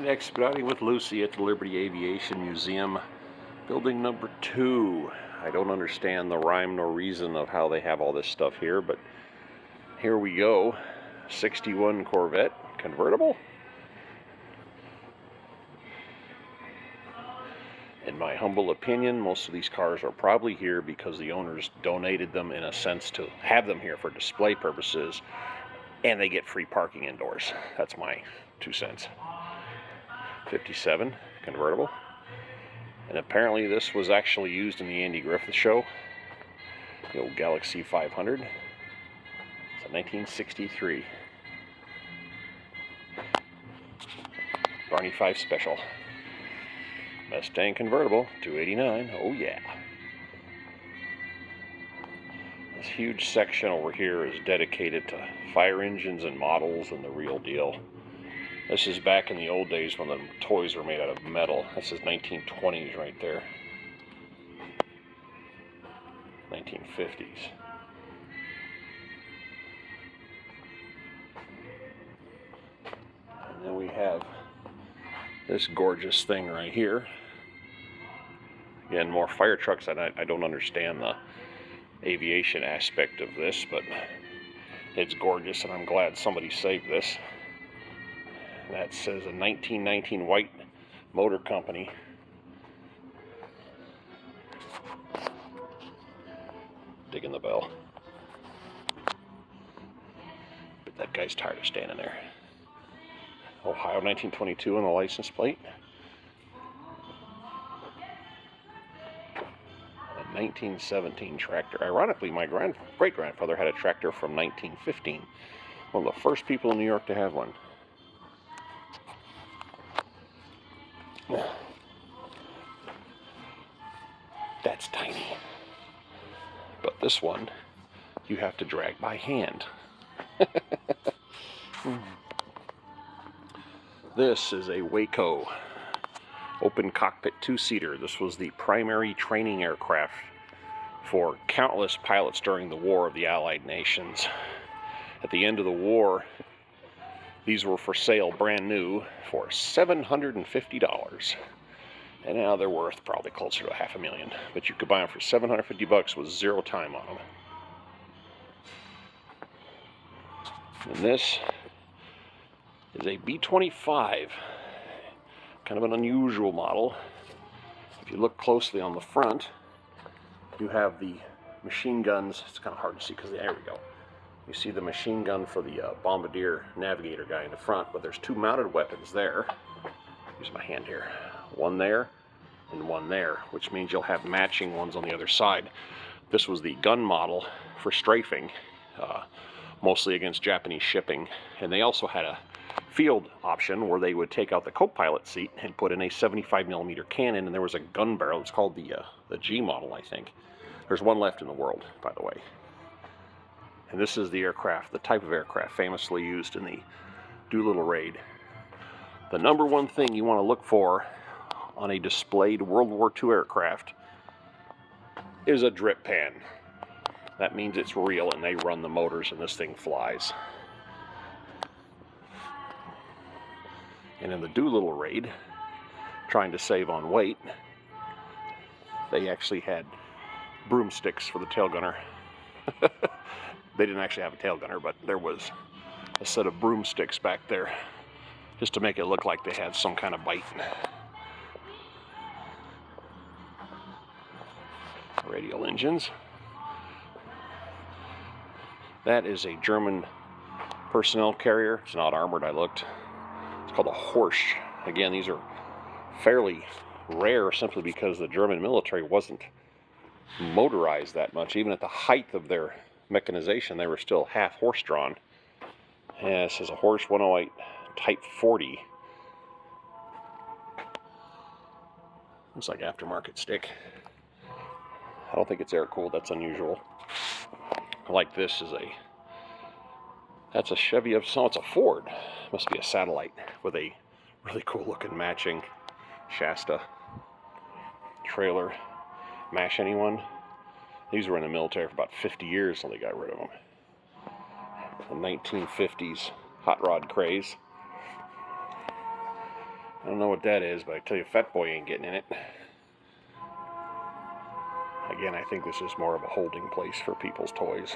And expediting with Lucy at the Liberty Aviation Museum, building number 2. I don't understand the rhyme nor reason of how they have all this stuff here, but here we go. 61 Corvette convertible. In my humble opinion, most of these cars are probably here because the owners donated them in a sense to have them here for display purposes, and they get free parking indoors. That's my 2 cents. 57 convertible, and apparently this was actually used in the Andy Griffith show, the old Galaxy 500. It's a 1963 Barney 5 Special Mustang convertible, 289. Oh yeah. This huge section over here is dedicated to fire engines and models and the real deal. This is back in the old days when the toys were made out of metal. This is 1920s right there. 1950s. And then we have this gorgeous thing right here. Again, more fire trucks, and I don't understand the aviation aspect of this, but it's gorgeous, and I'm glad somebody saved this. That says a 1919 White Motor Company. Digging the bell. But that guy's tired of standing there. Ohio 1922 on the license plate. A 1917 tractor. Ironically, my great-grandfather had a tractor from 1915. One of the first people in New York to have one. That's tiny. But this one, you have to drag by hand. This is a Waco open cockpit 2-seater. This was the primary training aircraft for countless pilots during the War of the Allied Nations. At the end of the war, these were for sale brand new for $750. And now they're worth probably closer to $500,000. But you could buy them for $750 with 0 time on them. And this is a B-25. Kind of an unusual model. If you look closely on the front, you have the machine guns. It's kind of hard to see because there we go. You see the machine gun for the Bombardier Navigator guy in the front, but there's 2 mounted weapons there. Use my hand here. One there and one there, which means you'll have matching ones on the other side. This was the gun model for strafing, mostly against Japanese shipping, and they also had a field option where they would take out the co-pilot seat and put in a 75mm cannon, and there was a gun barrel. It's called the G model, I think. There's one left in the world, by the way. And this is the aircraft, the type of aircraft famously used in the Doolittle raid. The number one thing you want to look for on a displayed World War II aircraft is a drip pan. That means it's real and they run the motors and this thing flies. And in the Doolittle raid, trying to save on weight, they actually had broomsticks for the tail gunner. They didn't actually have a tail gunner, but there was a set of broomsticks back there just to make it look like they had some kind of bite. Radial engines. That is a German personnel carrier. It's not armored, I looked. It's called a Horsch. Again, these are fairly rare simply because the German military wasn't motorized that much. Even at the height of their mechanization, they were still half horse-drawn. And this is a Horsch 108 Type 40. Looks like aftermarket stick. I don't think it's air-cooled. That's unusual. Like this is that's a Chevy of, so it's a Ford. Must be a Satellite with a really cool looking matching Shasta trailer. Mash anyone? These were in the military for about 50 years until they got rid of them. The 1950s hot rod craze. I don't know what that is, but I tell you, Fat Boy ain't getting in it. Again, I think this is more of a holding place for people's toys.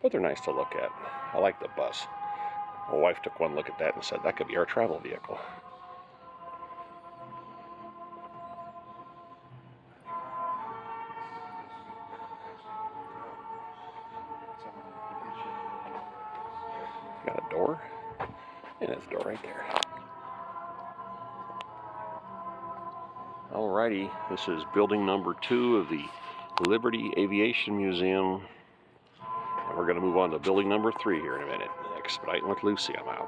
But they're nice to look at. I like the bus. My wife took one look at that and said, that could be our travel vehicle. Got a door, and there's a door right there. Alrighty, this is building number 2 of the Liberty Aviation Museum. And we're going to move on to building number 3 here in a minute. Expediting with Lucy, I'm out.